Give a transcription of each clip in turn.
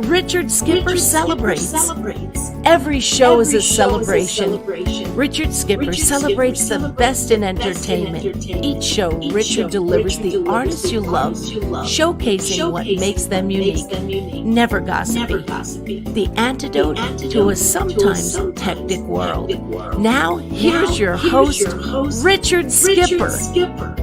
Richard Skipper celebrates. Every show is a celebration. Richard Skipper celebrates the best in entertainment. Each show, Richard delivers the artists you love, showcasing what makes them unique. Never gossipy. The antidote to a sometimes hectic world. Now, here's your host, Richard Skipper.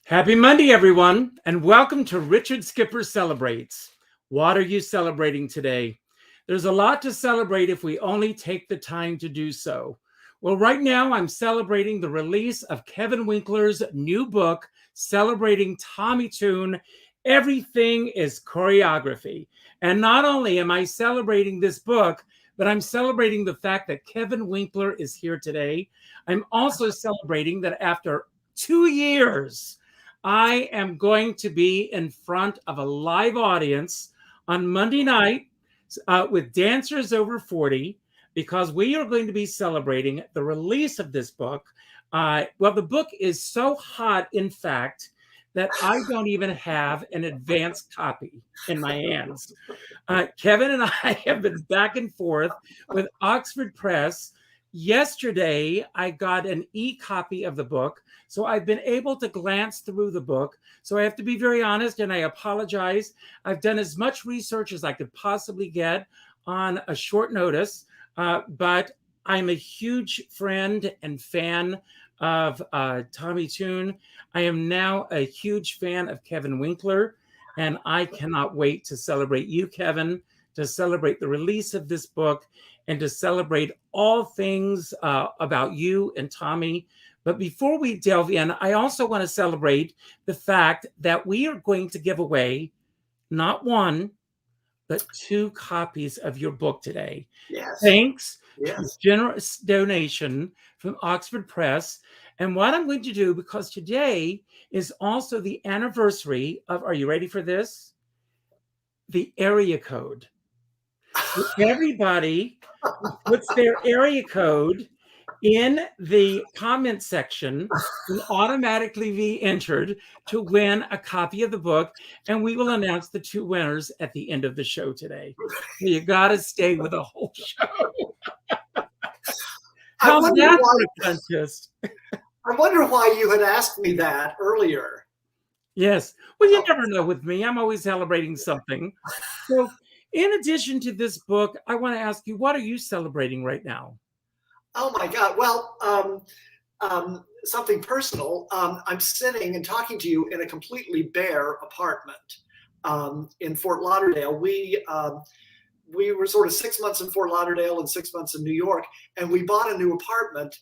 Happy Monday, everyone, and welcome to Richard Skipper Celebrates. What are you celebrating today? There's a lot to celebrate if we only take the time to do so. Well, right now I'm celebrating the release of Kevin Winkler's new book, celebrating Tommy Tune, Everything is Choreography. And not only am I celebrating this book, but I'm celebrating the fact that Kevin Winkler is here today. I'm also celebrating that after 2 years, I am going to be in front of a live audience on Monday night with dancers over 40, because we are going to be celebrating the release of this book. Well, the book is so hot, in fact, that I don't even have an advanced copy in my hands. Kevin and I have been back and forth with Oxford Press. Yesterday, I got an e-copy of the book, so I've been able to glance through the book. So I have to be very honest, and I apologize. I've done as much research as I could possibly get on a short notice, but I'm a huge friend and fan of Tommy Tune. I am now a huge fan of Kevin Winkler, and I cannot wait to celebrate you, Kevin, to celebrate the release of this book, and to celebrate all things about you and Tommy. But before we delve in, I also want to celebrate the fact that we are going to give away not one, but 2 copies of your book today. Yes. Thanks to a generous donation from Oxford Press. And what I'm going to do, because today is also the anniversary of, are you ready for this? The area code. Everybody puts their area code in the comment section will automatically be entered to win a copy of the book, and we will announce the 2 winners at the end of the show today. So you got to stay with the whole show. How's that for a contest? I wonder why you had asked me that earlier. Yes. Well, you never know with me. I'm always celebrating something. So in addition to this book, I want to ask you, what are you celebrating right now? Oh my God. Well, something personal. I'm sitting and talking to you in a completely bare apartment in Fort Lauderdale. We were sort of 6 months in Fort Lauderdale and 6 months in New York, and we bought a new apartment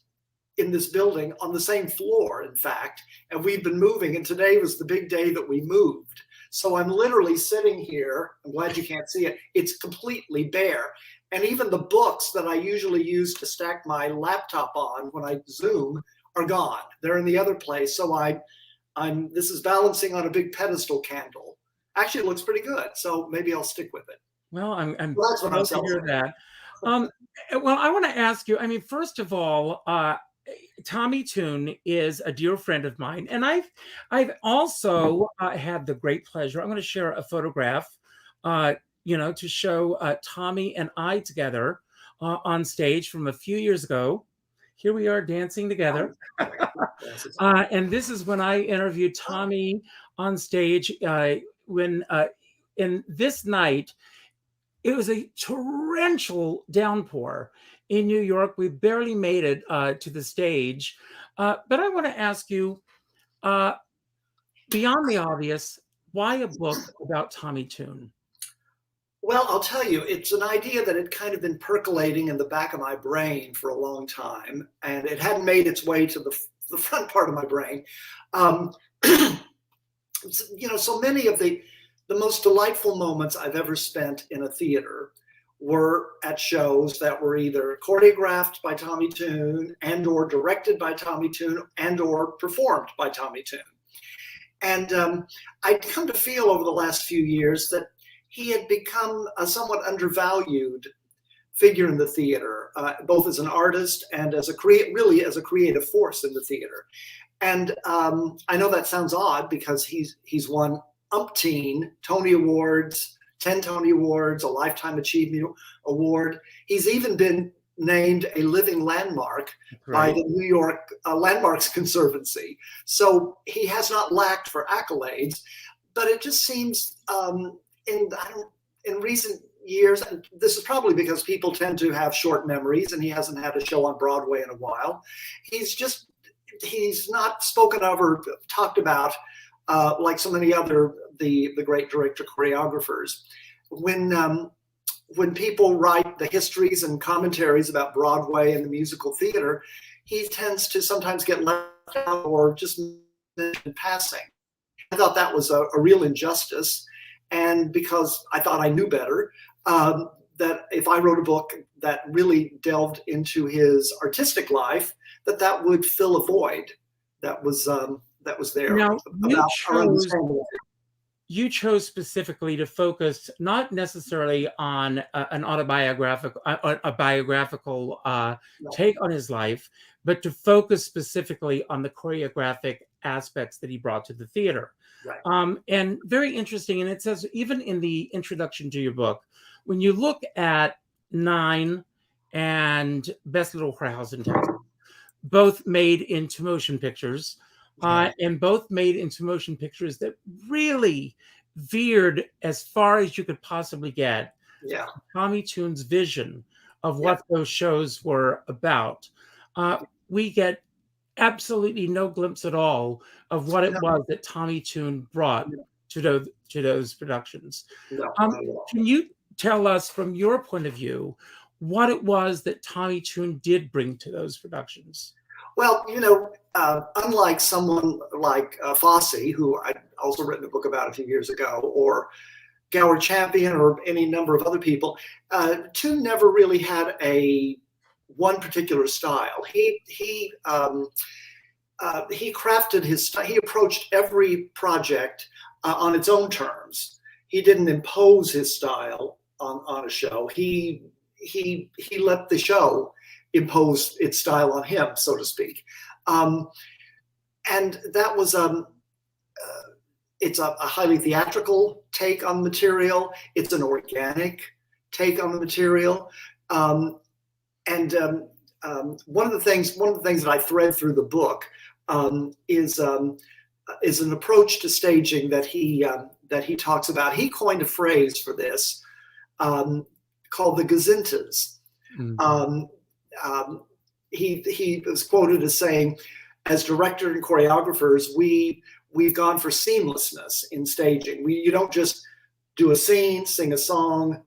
in this building on the same floor, in fact, and we've been moving, and today was the big day that we moved. So I'm literally sitting here. I'm glad you can't see it. It's completely bare. And even the books that I usually use to stack my laptop on when I Zoom are gone. They're in the other place. So this is balancing on a big pedestal candle. Actually, it looks pretty good. So maybe I'll stick with it. Well, I'm Well, glad to hear that. Well, I want to ask you, I mean, first of all, Tommy Tune is a dear friend of mine, and I've also had the great pleasure. I'm going to share a photograph, to show Tommy and I together on stage from a few years ago. Here we are dancing together, and this is when I interviewed Tommy on stage. In this night, it was a torrential downpour in New York. We barely made it to the stage. But I want to ask you, beyond the obvious, why a book about Tommy Tune? Well, I'll tell you, it's an idea that had kind of been percolating in the back of my brain for a long time, and it hadn't made its way to the front part of my brain. So many of the most delightful moments I've ever spent in a theater were at shows that were either choreographed by Tommy Tune and or directed by Tommy Tune and or performed by Tommy Tune. And I'd come to feel over the last few years that he had become a somewhat undervalued figure in the theater, both as an artist and as a creative force in the theater. And I know that sounds odd because he's won umpteen Tony Awards, 10 Tony Awards, a Lifetime Achievement Award. He's even been named a living landmark by the New York Landmarks Conservancy. So he has not lacked for accolades, but it just seems in recent years, and this is probably because people tend to have short memories and he hasn't had a show on Broadway in a while. He's not spoken of or talked about like so many other the great director choreographers. When people write the histories and commentaries about Broadway and the musical theater, he tends to sometimes get left out or just in passing. I thought that was a real injustice, and because I thought I knew better, that if I wrote a book that really delved into his artistic life, that would fill a void that was there. Now, you chose specifically to focus not necessarily on a biographical take on his life, but to focus specifically on the choreographic aspects that he brought to the theater. Right. And very interesting. And it says, even in the introduction to your book, when you look at 9 and Best Little Whorehouse in Texas, both made into motion pictures, and both made into motion pictures that really veered as far as you could possibly get. Yeah. Tommy Tune's vision of what those shows were about. We get absolutely no glimpse at all of what it was that Tommy Tune brought to those productions. Can you tell us, from your point of view, what it was that Tommy Tune did bring to those productions? Well, unlike someone like Fosse, who I'd also written a book about a few years ago, or Gower Champion, or any number of other people, Tune never really had one particular style. He crafted his style. He approached every project on its own terms. He didn't impose his style on a show. He let the show impose its style on him, so to speak. And that was it's a highly theatrical take on the material. It's an organic take on the material. One of the things that I thread through the book is an approach to staging that he talks about. He coined a phrase for this called the gazintas. He was quoted as saying, as director and choreographers, we've gone for seamlessness in staging. You don't just do a scene, sing a song,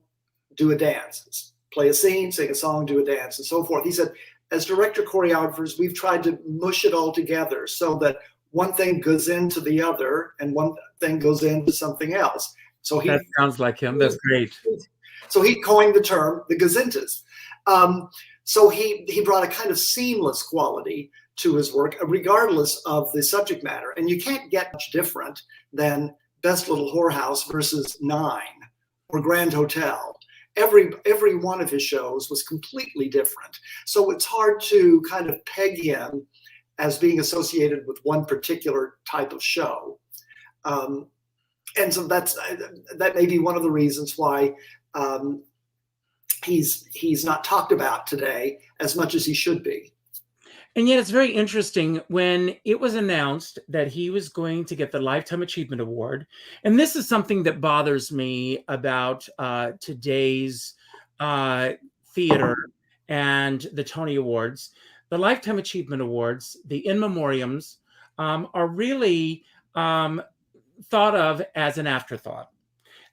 do a dance, play a scene, sing a song, do a dance, and so forth. He said, as director choreographers, we've tried to mush it all together so that one thing goes into the other and one thing goes into something else. So that sounds like him. That's great. So he coined the term the gazintas. So he brought a kind of seamless quality to his work, regardless of the subject matter. And you can't get much different than Best Little Whorehouse versus 9 or Grand Hotel. Every one of his shows was completely different. So it's hard to kind of peg him as being associated with one particular type of show. And so that may be one of the reasons why he's not talked about today as much as he should be. And yet it's very interesting when it was announced that he was going to get the Lifetime Achievement Award. And this is something that bothers me about today's theater and the Tony Awards. The Lifetime Achievement Awards, the in memoriams, are really thought of as an afterthought.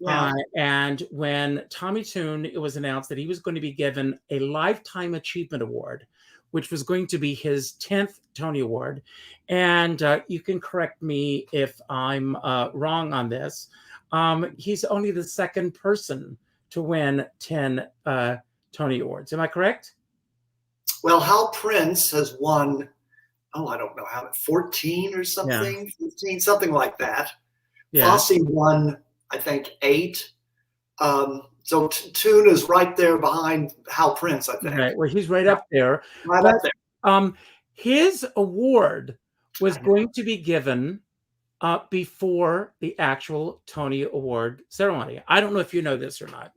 Yeah. And when Tommy Tune, it was announced that he was going to be given a Lifetime Achievement Award, which was going to be his 10th Tony Award. And you can correct me if I'm wrong on this. He's only the second person to win 10 Tony Awards. Am I correct? Well, Hal Prince has won, I don't know how, 14 or something, 15, something like that. Yeah. Fosse won, I think, 8. So Tune is right there behind Hal Prince, I think. Right. Well, he's right up there. Right up there. His award was going to be given before the actual Tony Award ceremony. I don't know if you know this or not.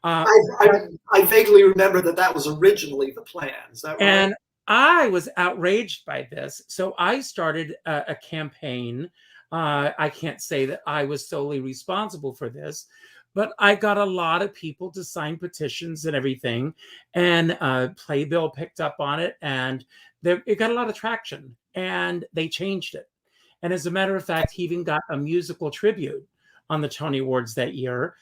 I vaguely remember that was originally the plan. Is that right? And I was outraged by this. So I started a campaign. I can't say that I was solely responsible for this, but I got a lot of people to sign petitions and everything. And Playbill picked up on it, and it got a lot of traction, and they changed it. And as a matter of fact, he even got a musical tribute on the Tony Awards that year.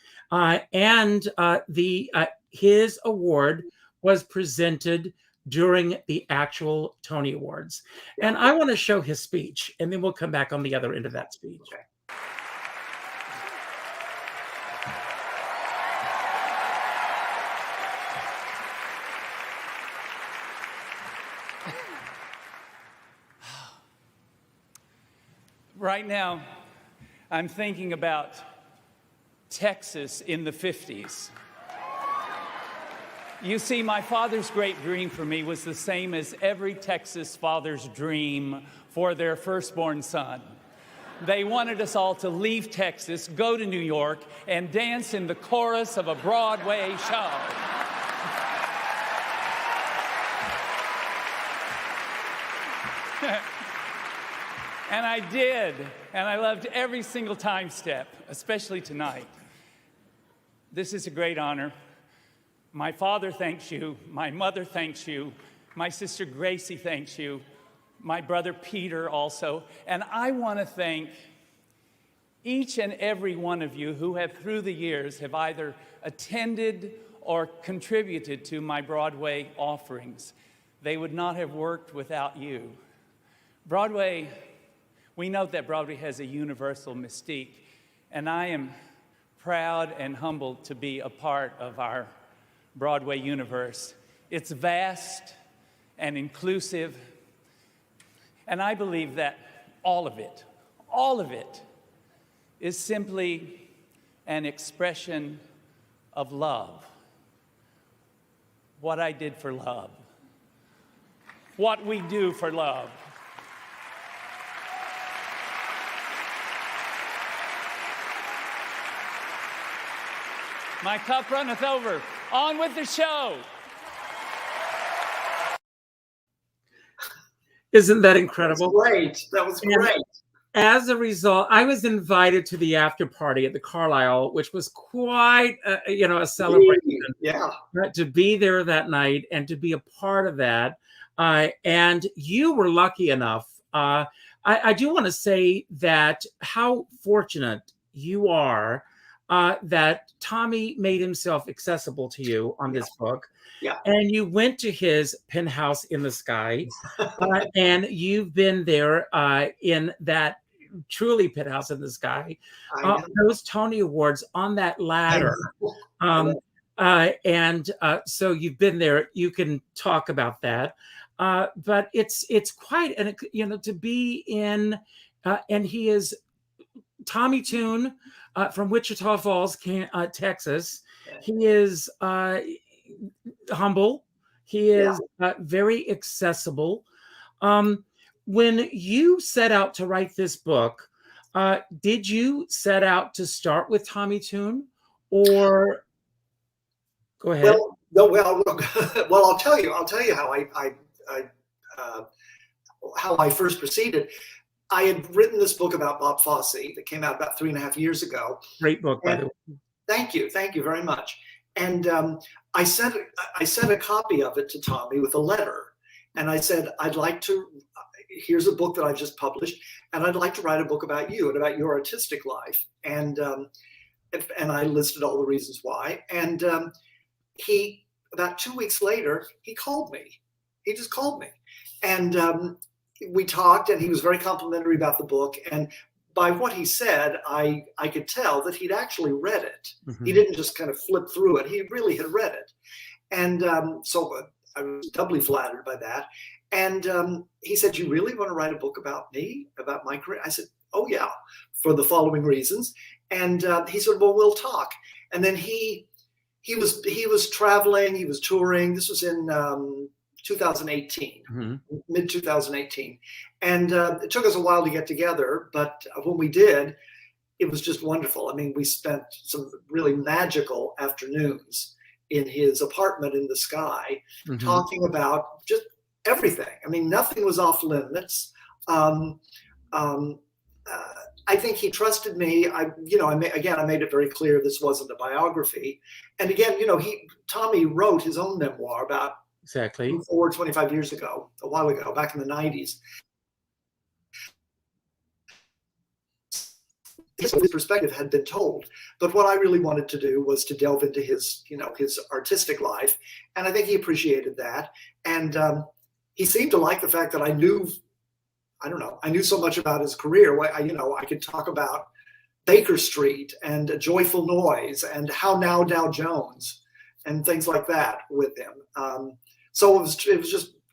His award was presented during the actual Tony Awards. And I want to show his speech, and then we'll come back on the other end of that speech. Okay. Right now, I'm thinking about Texas in the 50s. You see, my father's great dream for me was the same as every Texas father's dream for their firstborn son. They wanted us all to leave Texas, go to New York, and dance in the chorus of a Broadway show. And I did, and I loved every single time step, especially tonight. This is a great honor. My father thanks you, my mother thanks you, my sister Gracie thanks you, my brother Peter also, and I want to thank each and every one of you who have through the years have either attended or contributed to my Broadway offerings. They would not have worked without you. Broadway, we know that Broadway has a universal mystique, and I am proud and humbled to be a part of our Broadway universe. It's vast and inclusive, and I believe that all of it is simply an expression of love. What I did for love. What we do for love. My cup runneth over. On with the show. Isn't that incredible? That was great. As a result, I was invited to the after party at the Carlisle, which was quite a celebration. Yeah. To be there that night and to be a part of that. And you were lucky enough. I do want to say that how fortunate you are that Tommy made himself accessible to you on this book. Yeah. And you went to his penthouse in the sky, and you've been there in that truly penthouse in the sky. Those Tony Awards on that ladder. So you've been there. You can talk about that. But it's quite, to be in, and he is Tommy Tune from Wichita Falls, Texas. He is humble. He is very accessible. When you set out to write this book, did you set out to start with Tommy Tune, or go ahead? Well, I'll tell you how I first proceeded. I had written this book about Bob Fosse that came out about 3.5 years ago. Great book, by the way. Thank you very much. And I sent a copy of it to Tommy with a letter, and I said, here's a book that I've just published, and I'd like to write a book about you and about your artistic life. And and I listed all the reasons why. And he, about 2 weeks later, he called me. He just called me. And we talked, and he was very complimentary about the book. And by what he said, I could tell that he'd actually read it. Mm-hmm. He didn't just kind of flip through it. He really had read it. And so I was doubly flattered by that. And he said, "You really want to write a book about me, about my career?" I said, "Oh, yeah, for the following reasons." And he said, "Well, we'll talk." And then he was traveling, he was touring. This was in 2018, Mm-hmm. mid 2018. And it took us a while to get together, but when we did, it was just wonderful. I mean, we spent some really magical afternoons in his apartment in the sky, Mm-hmm. talking about just everything. I mean, nothing was off limits. I think he trusted me. I made it very clear this wasn't a biography. And again, Tommy wrote his own memoir about Exactly 25 years ago, a while ago, back in the 90s. His perspective had been told, but what I really wanted to do was to delve into his artistic life, and I think he appreciated that. And he seemed to like the fact that I knew so much about his career. I could talk about Baker Street and A Joyful Noise and How Now Dow Jones and things like that with him. So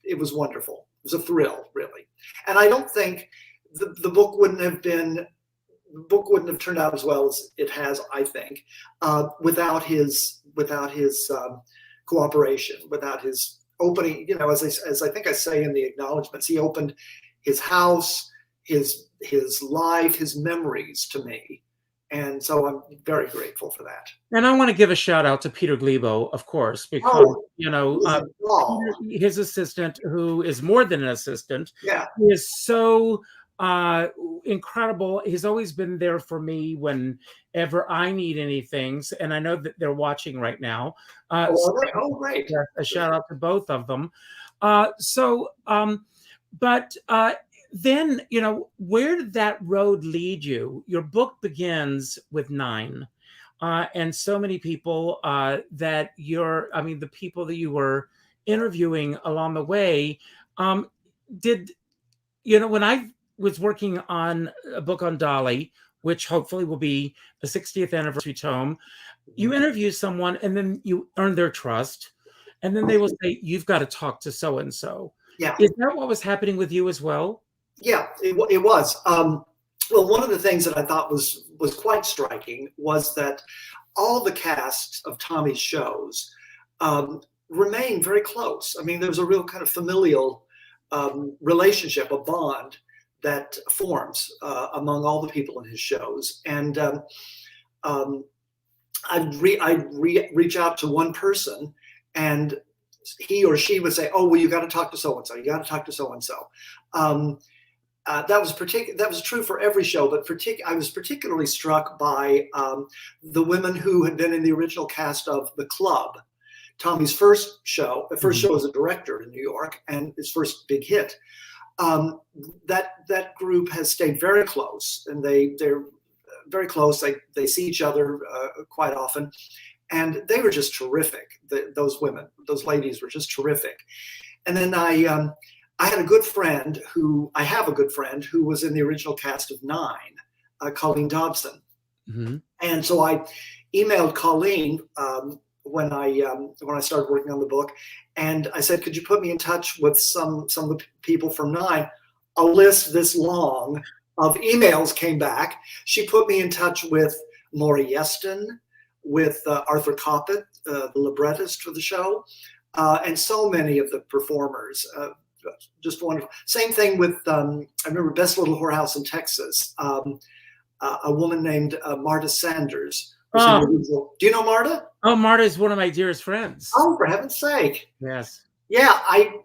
it was wonderful. It was a thrill, really. And I don't think the book wouldn't have turned out as well as it has, I think, without his cooperation, without his opening. As I think I say in the acknowledgments, he opened his house, his life, his memories to me. And so I'm very grateful for that. And I want to give a shout out to Peter Glebo, of course, because his assistant, who is more than an assistant, is so incredible. He's always been there for me whenever I need anything, and I know that they're watching right now. Right. A shout out to both of them. Then, where did that road lead you? Your book begins with 9. And so many people the people that you were interviewing along the way, when I was working on a book on Dolly, which hopefully will be the 60th anniversary tome, you interview someone and then you earn their trust. And then they will say, "You've got to talk to so-and-so." Yeah. Is that what was happening with you as well? Yeah, it was. Well, one of the things that I thought was quite striking was that all the casts of Tommy's shows remained very close. I mean, there was a real kind of familial relationship, a bond that forms among all the people in his shows. And I'd reach out to one person, and he or she would say, "Oh, well, you got to talk to so-and-so. You got to talk to so-and-so." That was true for every show, but I was particularly struck by the women who had been in the original cast of The Club, Tommy's first show. The first show as a director in New York, and his first big hit. That group has stayed very close, and they're very close. They see each other quite often, and they were just terrific. Those women, those ladies were just terrific. And then I have a good friend who was in the original cast of 9, Colleen Dodson. Mm-hmm. And so I emailed Colleen when I started working on the book, and I said, "Could you put me in touch with some of the people from 9?" A list this long of emails came back. She put me in touch with Laurie Yeston, with Arthur Coppett, the librettist for the show, and so many of the performers. Just wonderful. Same thing with, I remember Best Little Whorehouse in Texas, a woman named Marta Sanders. Do you know Marta? Oh, Marta is one of my dearest friends. Oh, for heaven's sake. Yes. Yeah, I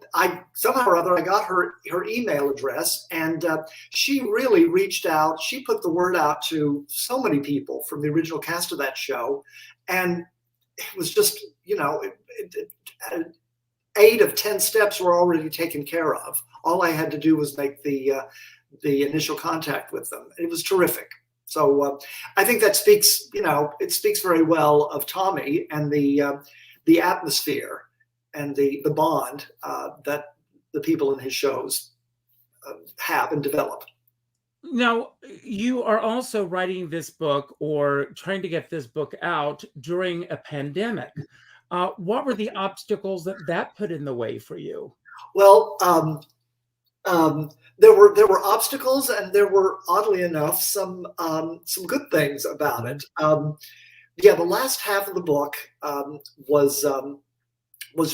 somehow or other, I got her email address, and she really reached out. She put the word out to so many people from the original cast of that show. And it was just, 8 of 10 steps were already taken care of. All I had to do was make the initial contact with them. It was terrific. So I think that speaks, it speaks very well of Tommy and the atmosphere and the bond that the people in his shows have and develop. Now, you are also writing this book or trying to get this book out during a pandemic. What were the obstacles that put in the way for you? Well, there were obstacles, and there were, oddly enough, some good things about it. The last half of the book was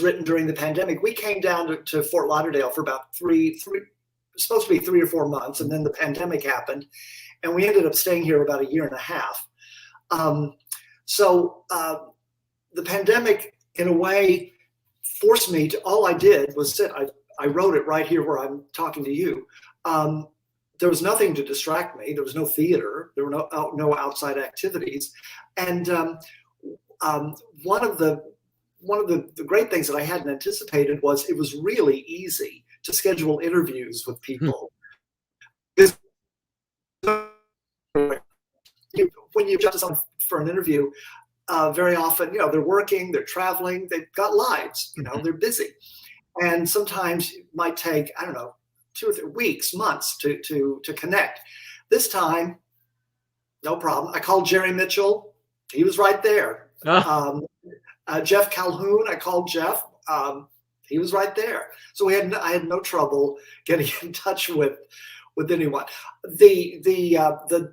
written during the pandemic. We came down to Fort Lauderdale for about supposed to be 3 or 4 months, and then the pandemic happened, and we ended up staying here about a year and a half. So the pandemic, in a way, forced me to. All I did was sit. I wrote it right here where I'm talking to you. There was nothing to distract me. There was no theater. There were no outside activities, and one of the great things that I hadn't anticipated was it was really easy to schedule interviews with people. When you just someone for an interview, very often, they're working, they're traveling, they've got lives, they're busy. And sometimes it might take, 2 or 3 weeks, months to connect. This time, no problem. I called Jerry Mitchell. He was right there. Jeff Calhoun, I called Jeff. He was right there. So I had no trouble getting in touch with anyone. The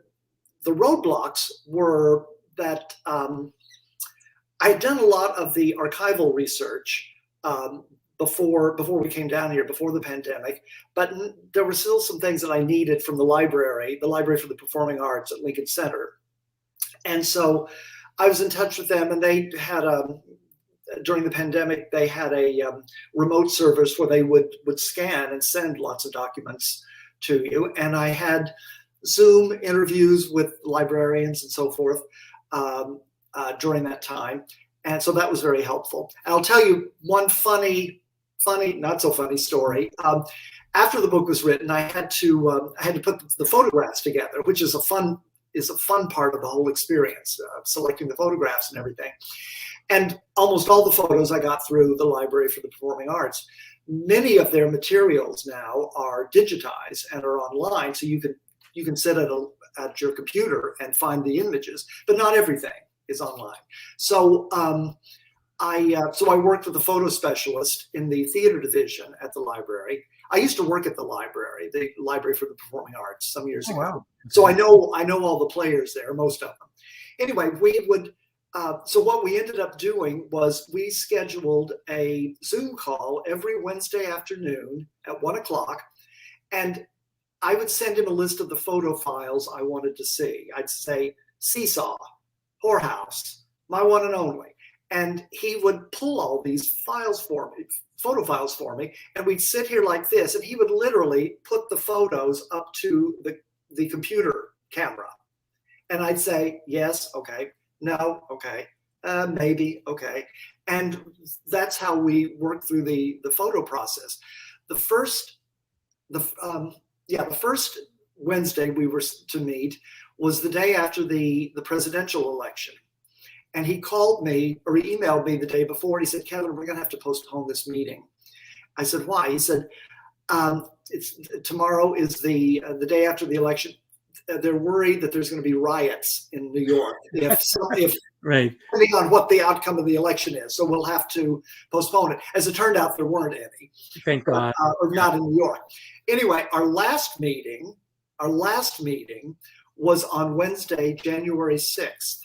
roadblocks were that I had done a lot of the archival research before we came down here, before the pandemic, but there were still some things that I needed from the Library for the Performing Arts at Lincoln Center. And so I was in touch with them, and they had during the pandemic, they had a remote service where they would scan and send lots of documents to you. And I had Zoom interviews with librarians and so forth during that time. And so that was very helpful. And I'll tell you one funny, not so funny story. After the book was written, I had to put the photographs together, which is a fun part of the whole experience, selecting the photographs and everything. And almost all the photos I got through the Library for the Performing Arts. Many of their materials now are digitized and are online, so you can sit at your computer and find the images, but not everything is online. So I worked with a photo specialist in the theater division at the library. I used to work at the Library for the Performing Arts some years ago. Wow. So I know all the players there, most of them. Anyway, we would. So what we ended up doing was we scheduled a Zoom call every Wednesday afternoon at 1:00, and I would send him a list of the photo files I wanted to see. I'd say Seesaw, Whorehouse, My One and Only, and he would pull all these photo files for me, and we'd sit here like this, and he would literally put the photos up to the computer camera, and I'd say yes, okay. No, okay, maybe, okay. And that's how we worked through the photo process. The first Wednesday we were to meet was the day after the presidential election. And he called me, or he emailed me the day before, and he said, Kevin, we're gonna have to postpone this meeting. I said, why? He said, tomorrow is the day after the election. They're worried that there's going to be riots in New York if right, depending on what the outcome of the election is. So we'll have to postpone it. As it turned out, there weren't any. Thank God. Or not in New York. Anyway, our last meeting was on Wednesday, January 6th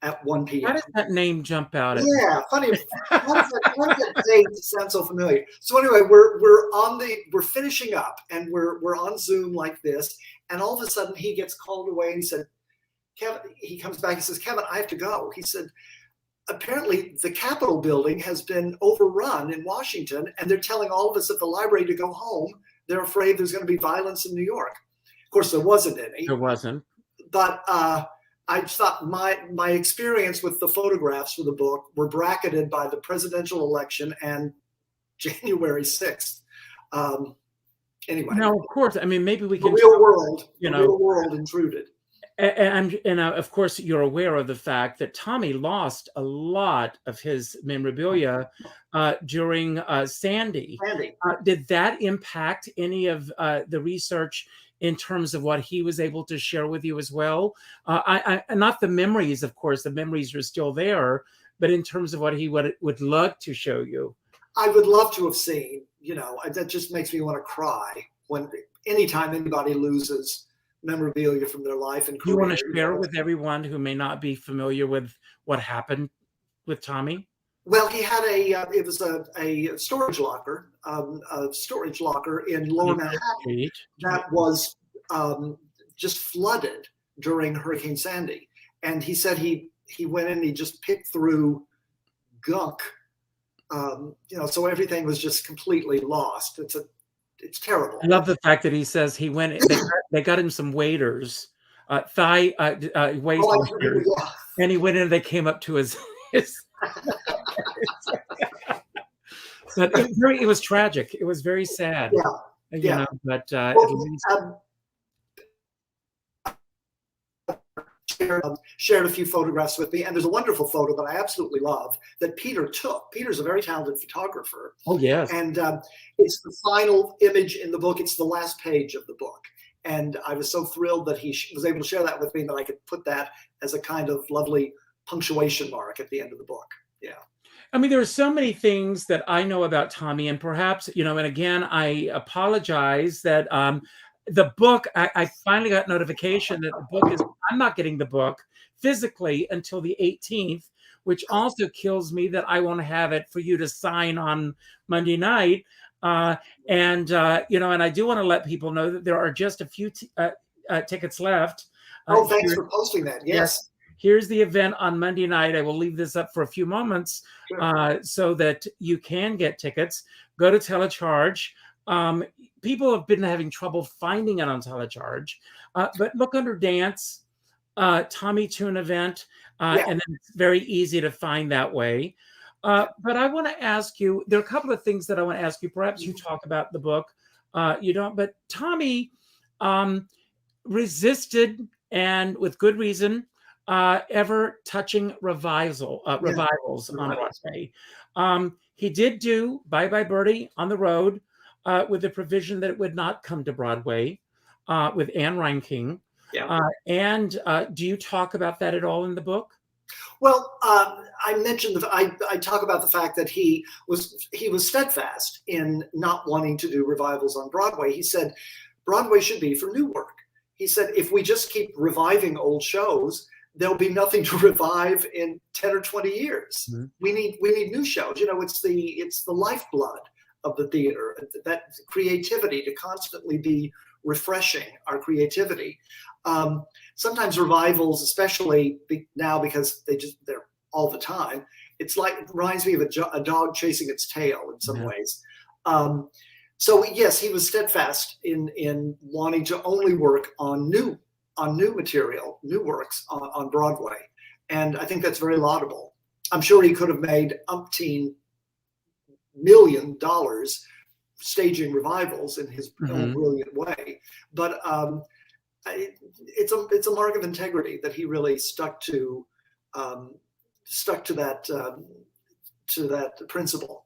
at 1 p.m. How does that name jump out at Yeah, funny. How does that date sound so familiar? So anyway, we're finishing up, and we're on Zoom like this, and all of a sudden he gets called away, and he said, Kevin, he comes back and says, Kevin, I have to go. He said, apparently the Capitol building has been overrun in Washington, and they're telling all of us at the library to go home. They're afraid there's going to be violence in New York. Of course, there wasn't any. There wasn't. But I thought my experience with the photographs for the book were bracketed by the presidential election and January 6th. Anyway. Now, of course, I mean, maybe we can. The real world intruded. And of course, you're aware of the fact that Tommy lost a lot of his memorabilia during Sandy. Sandy. Did that impact any of the research in terms of what he was able to share with you as well? Not the memories, of course, the memories are still there, but in terms of what he would love to show you. I would love to have seen, that just makes me want to cry anytime anybody loses memorabilia from their life and career. You want to share with everyone who may not be familiar with what happened with Tommy? Well, he had it was a storage locker, in Lower Manhattan that was just flooded during Hurricane Sandy. And he said he went in and he just picked through gunk, so everything was just completely lost. It's terrible. I love the fact that he says he went. They got him some waders, waist waders, and he went in. And they came up to his. So it was tragic. It was very sad. Yeah. But at least. Shared a few photographs with me, and there's a wonderful photo that I absolutely love that Peter took. Peter's a very talented photographer. Oh, yes. And it's the final image in the book. It's the last page of the book. And I was so thrilled that he was able to share that with me that I could put that as a kind of lovely punctuation mark at the end of the book. Yeah. I mean, there are so many things that I know about Tommy, and perhaps, and again, I apologize that the book, I finally got notification that the book I'm not getting the book physically until the 18th, which also kills me that I won't have it for you to sign on Monday night. And I do want to let people know that there are just a few tickets left. Thanks for posting that. Yes. Here's the event on Monday night. I will leave this up for a few moments so that you can get tickets. Go to Telecharge. People have been having trouble finding it on Telecharge, but look under Dance, Tommy Tune event, and then it's very easy to find that way. But I want to ask you, there are a couple of things that I want to ask you. Perhaps you talk about the book, you don't, but Tommy resisted, and with good reason, ever touching revivals on Broadway. He did do Bye Bye Birdie on the road, with the provision that it would not come to Broadway, with Anne Reinking. And do you talk about that at all in the book? Well, I mentioned I talk about the fact that he was steadfast in not wanting to do revivals on Broadway. He said Broadway should be for new work. He said if we just keep reviving old shows, there'll be nothing to revive in 10 or 20 years. Mm-hmm. We need new shows. It's the lifeblood of the theater, that creativity, to constantly be refreshing our creativity. Sometimes revivals, especially now because they're all the time, it reminds me of a dog chasing its tail in some ways. So yes, he was steadfast in wanting to only work on new material, new works on Broadway. And I think that's very laudable. I'm sure he could have made umpteen $1 million staging revivals in his own brilliant way, but it's a mark of integrity that he really stuck to that principle.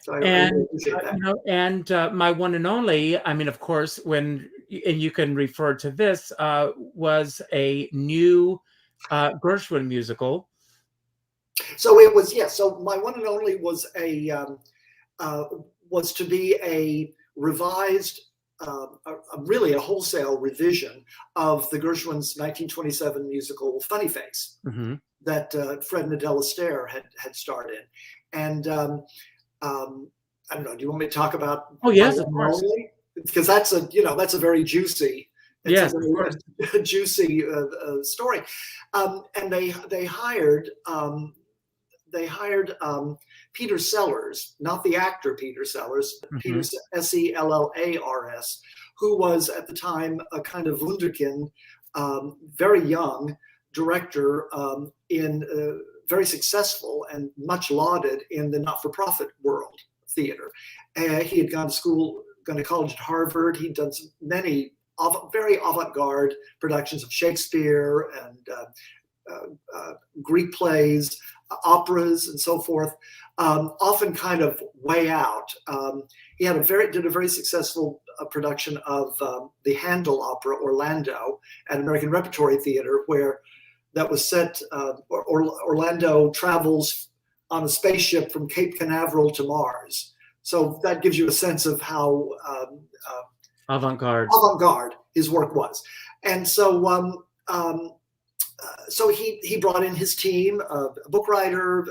So I really appreciate that. My one and only, I mean, of course, and you can refer to this, was a new Gershwin musical. So it was, so my one and only was was to be a revised, really a wholesale revision of the Gershwin's 1927 musical Funny Face that Fred and Adele Astaire had starred in. And I don't know, do you want me to talk about? Oh, yes, of course. Because that's a very juicy, juicy story. And they hired Peter Sellers, not the actor Peter Sellers, Peter Sellars, who was at the time a kind of wunderkind, very young director, very successful and much lauded in the not-for-profit world theater. He had gone to college at Harvard. He'd done many very avant-garde productions of Shakespeare and Greek plays, operas, and so forth. Often kind of way out. He had did a very successful production of the Handel opera Orlando at American Repertory Theater, where that was set. Orlando travels on a spaceship from Cape Canaveral to Mars. So that gives you a sense of how avant-garde his work was. And so so he brought in his team, a book writer,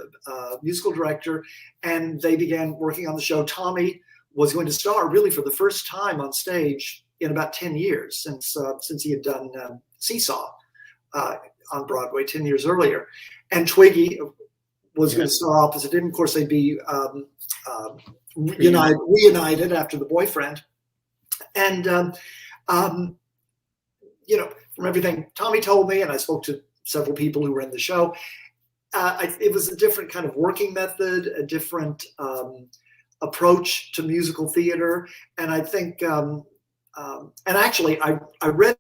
musical director, and they began working on the show. Tommy was going to star really for the first time on stage in about 10 years since he had done Seesaw on Broadway 10 years earlier. And Twiggy was going to star opposite him. Of course, they'd be reunited after The Boyfriend. And, from everything Tommy told me, and I spoke to several people who were in the show, it was a different kind of working method, a different approach to musical theater. And I think, and actually, I read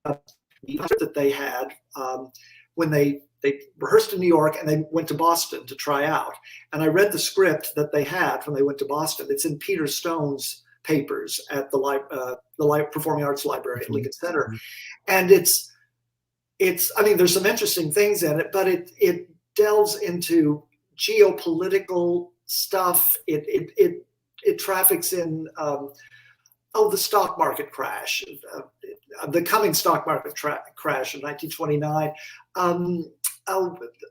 that they had when they rehearsed in New York and they went to Boston to try out. And I read the script that they had when they went to Boston. It's in Peter Stone's papers at the Performing Arts Library at Lincoln Center. And it's I mean, there's some interesting things in it, but it delves into geopolitical stuff. It traffics in the stock market crash, the coming stock market crash in 1929,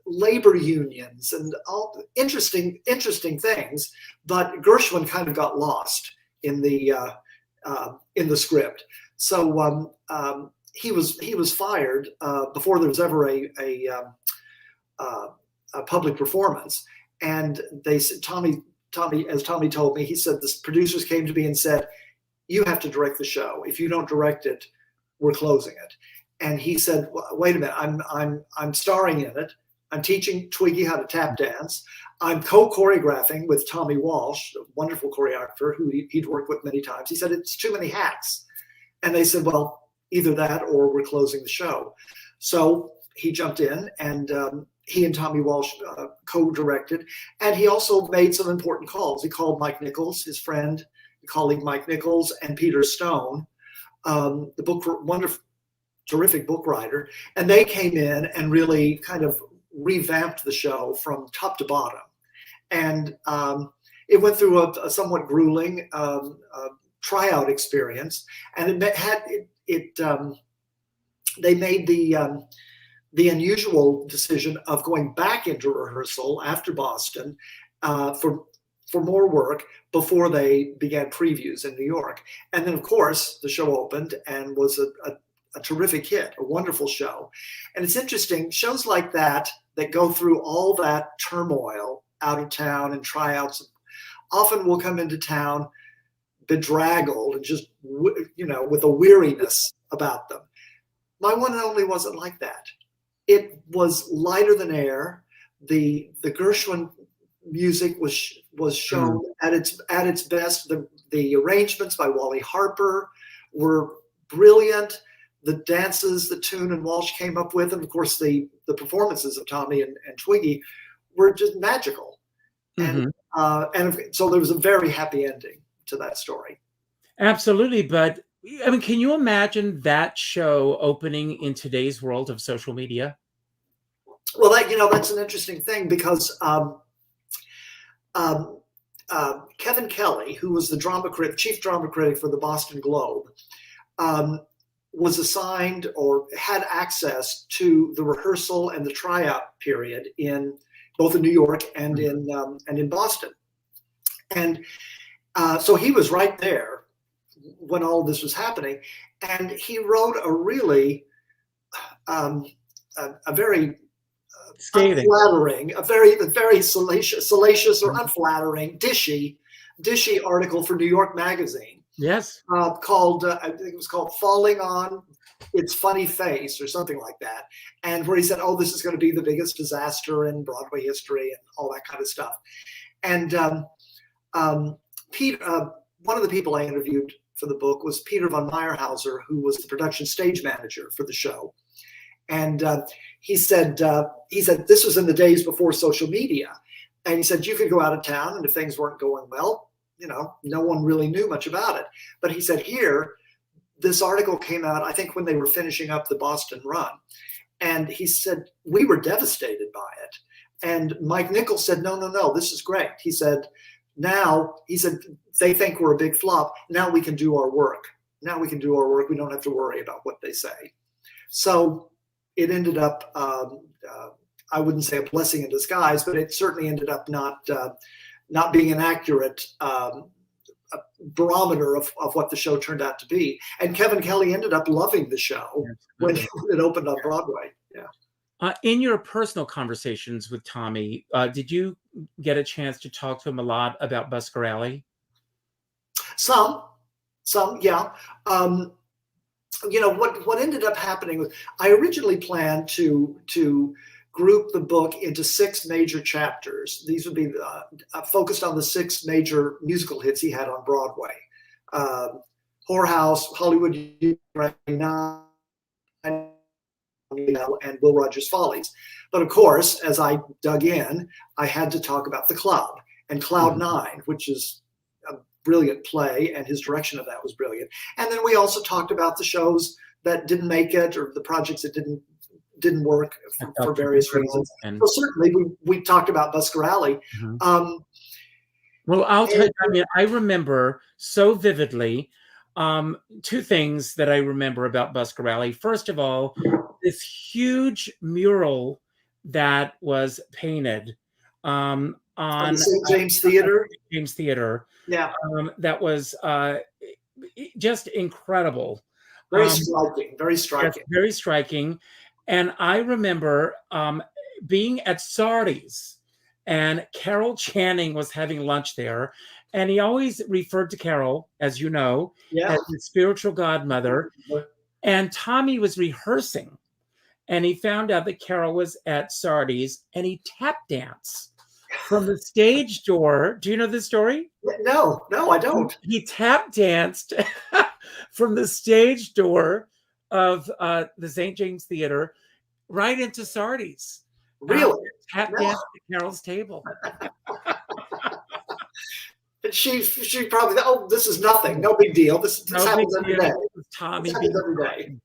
labor unions, and all interesting things. But Gershwin kind of got lost in the script, so he was fired before there was ever a public performance. And they said, Tommy, as Tommy told me, he said the producers came to me and said, "You have to direct the show. If you don't direct it, we're closing it." And he said, "Wait a minute, I'm starring in it. I'm teaching Twiggy how to tap dance. I'm co-choreographing with Tommy Walsh, a wonderful choreographer who he'd worked with many times." He said, "It's too many hats." And they said, "Well, either that or we're closing the show." So he jumped in, and he and Tommy Walsh co-directed. And he also made some important calls. He called Mike Nichols, his friend, colleague Mike Nichols, and Peter Stone, the wonderful, terrific book writer. And they came in and really kind of revamped the show from top to bottom. And it went through a somewhat grueling tryout experience. And they made the unusual decision of going back into rehearsal after Boston for more work before they began previews in New York. And then, of course, the show opened and was a terrific hit, a wonderful show. And it's interesting, shows like that go through all that turmoil out of town and tryouts often will come into town bedraggled and just, with a weariness about them. My One and Only wasn't like that. It was lighter than air. The Gershwin music was shown at its best. The arrangements by Wally Harper were brilliant. The dances that Toon and Walsh came up with, and of course the performances of Tommy and Twiggy were just magical. And so there was a very happy ending to that story. Absolutely. But I mean, can you imagine that show opening in today's world of social media? Well, that's an interesting thing, because Kevin Kelly, who was the chief drama critic for the Boston Globe, was assigned or had access to the rehearsal and the tryout period in both in New York and in Boston. And so he was right there when all this was happening. And he wrote a really, a very scathing, unflattering, a very salacious or unflattering, dishy article for New York Magazine. Yes. Called, I think it was called "Falling on Its Funny Face" or something like that. And where he said, "Oh, this is going to be the biggest disaster in Broadway history," and all that kind of stuff. And Pete, one of the people I interviewed for the book was Peter von Meyerhauser, who was the production stage manager for the show. And he said this was in the days before social media. And he said, you could go out of town, and if things weren't going well, no one really knew much about it. But he said, here, this article came out, I think when they were finishing up the Boston run. And he said, we were devastated by it. And Mike Nichols said, no, this is great. He said, they think we're a big flop. Now we can do our work. We don't have to worry about what they say. So it ended up, I wouldn't say a blessing in disguise, but it certainly ended up not being an accurate barometer of what the show turned out to be. And Kevin Kelly ended up loving the show when it opened on Broadway. Yeah. In your personal conversations with Tommy, did you get a chance to talk to him a lot about Busker Alley? Some, yeah. What ended up happening was I originally planned to group the book into 6 major chapters. These would be focused on the 6 major musical hits he had on Broadway: Whorehouse, Hollywood, and Will Rogers Follies. But of course, as I dug in, I had to talk about The Club and Cloud Nine, which is a brilliant play, and his direction of that was brilliant. And then we also talked about the shows that didn't make it, or the projects that didn't work for various reasons. So certainly we talked about Busker Alley. Well, I'll tell you, I mean, I remember so vividly 2 things that I remember about Busker Alley. First of all, this huge mural that was painted on St. James Theater. James Theater. Yeah. That was just incredible. Very striking. Very striking. Yes, very striking. And I remember being at Sardi's, and Carol Channing was having lunch there. And he always referred to Carol, as you know, as his spiritual godmother. And Tommy was rehearsing, and he found out that Carol was at Sardi's, and he tap danced from the stage door. Do you know this story? No, I don't. He tap danced from the stage door of the St. James Theater right into Sardi's. Really? Tap danced at Carol's table. And she probably thought, oh, this is nothing, no big deal. This happens every day. Tommy happens every day.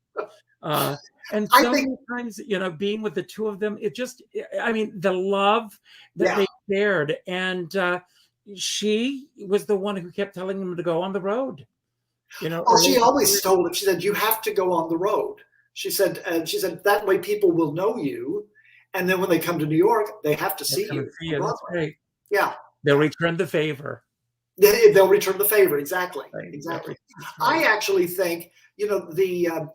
And so many times, being with the 2 of them, the love that they shared. And she was the one who kept telling them to go on the road. She always told him, she said, you have to go on the road. She said, that way people will know you. And then when they come to New York, they have to see you. That's right. Yeah. They'll return the favor. They'll return the favor. Exactly. Right. Exactly. Right. I actually think, the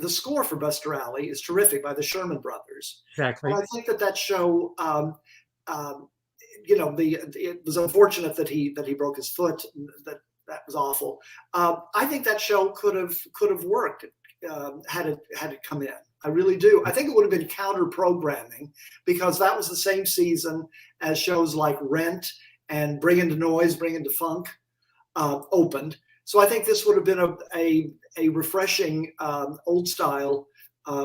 score for Busker Alley is terrific by the Sherman Brothers. Exactly. And I think that show, it was unfortunate that he broke his foot. That was awful. I think that show could have worked had it come in. I really do. I think it would have been counter programming, because that was the same season as shows like Rent and Bring Into Noise, Bring Into Funk opened. So I think this would have been a refreshing old style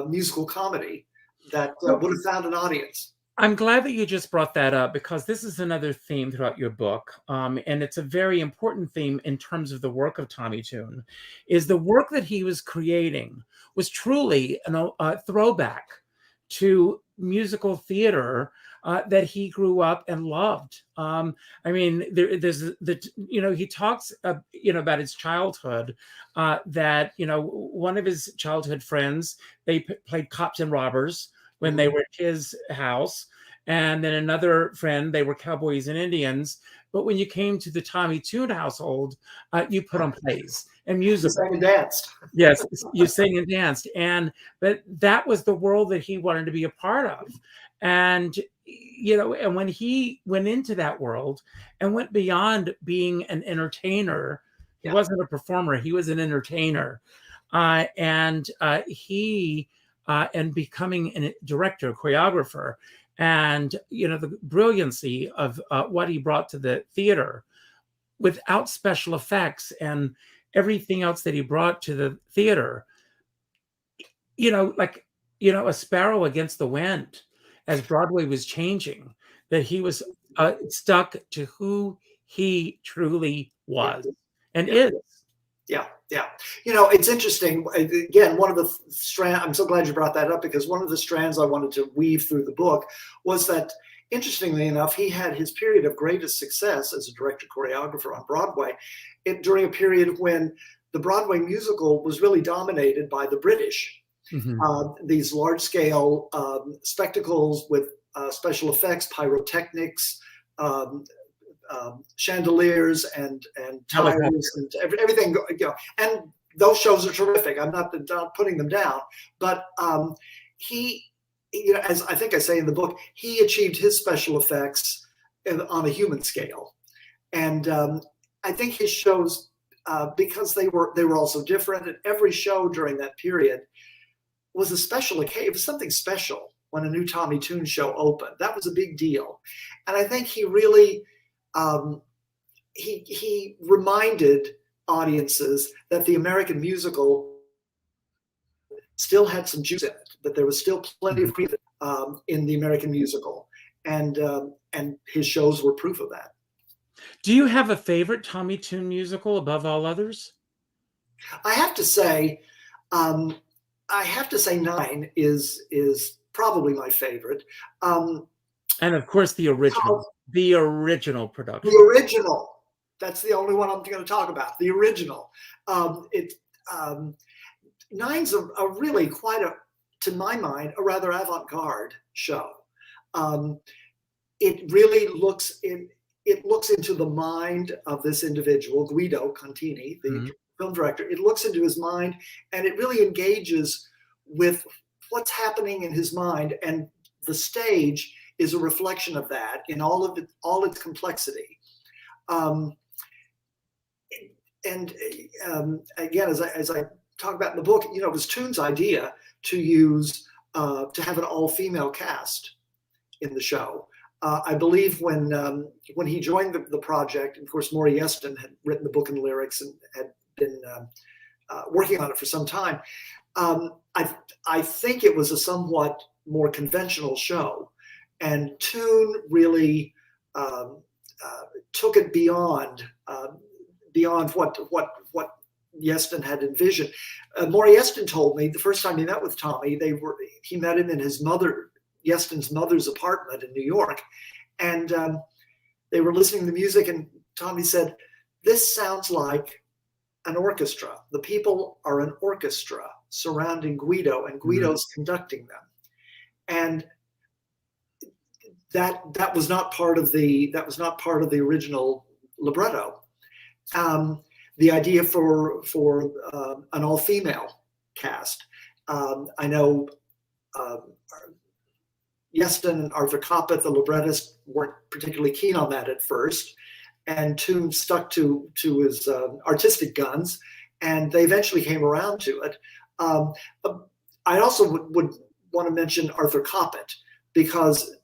musical comedy that would have found an audience. I'm glad that you just brought that up, because this is another theme throughout your book. And it's a very important theme in terms of the work of Tommy Tune, is the work that he was creating was truly a throwback to musical theater that he grew up and loved. He talks, about his childhood, that, one of his childhood friends, they played cops and robbers when they were at his house. And then another friend, they were cowboys and Indians. But when you came to the Tommy Tune household, you put on plays and music. You sang and danced. Yes, you sang and danced. But that was the world that he wanted to be a part of. And, and when he went into that world and went beyond being an entertainer, he wasn't a performer, he was an entertainer. And becoming a director, choreographer, and the brilliancy of what he brought to the theater without special effects and everything else that he brought to the theater, like, a sparrow against the wind, as Broadway was changing, that he was stuck to who he truly was and is. Yeah. It's interesting. Again, one of the strands, I'm so glad you brought that up, because one of the strands I wanted to weave through the book was that, interestingly enough, he had his period of greatest success as a director-choreographer on Broadway during a period when the Broadway musical was really dominated by the British. These large-scale spectacles with special effects, pyrotechnics, chandeliers and tires and everything. And those shows are terrific. I'm not putting them down, but he, as I think I say in the book, he achieved his special effects on a human scale, and I think his shows, because they were also different, and every show during that period was a special occasion. It was something special when a new Tommy Tune show opened. That was a big deal, and I think he really he reminded audiences that the American musical still had some juice in it, that there was still plenty of cream in the American musical, and his shows were proof of that. Do you have a favorite Tommy Tune musical above all others? I have to say, Nine is probably my favorite. And of course, the original production. The original. That's the only one I'm going to talk about. The original. Nine's a really to my mind, a rather avant-garde show. It really looks into the mind of this individual, Guido Contini, the film director. It looks into his mind, and it really engages with what's happening in his mind, and the stage is a reflection of that in all its complexity. Again, as I talk about in the book, it was Tune's idea to have an all-female cast in the show. I believe when he joined the project, and of course Maury Yeston had written the book and lyrics and had been working on it for some time. I think it was a somewhat more conventional show, and Tune really took it beyond what Yeston had envisioned. Maury Yeston told me the first time he met with Tommy, he met him in Yeston's mother's apartment in New York, and they were listening to music, and Tommy said, "This sounds like an orchestra. The people are an orchestra surrounding Guido, and Guido's conducting them." And that was not part of the original libretto. The idea for an all-female cast. I know Yeston and Arthur Koppett, the librettist, weren't particularly keen on that at first, and Tune stuck to his artistic guns, and they eventually came around to it. I also would want to mention Arthur Koppett, because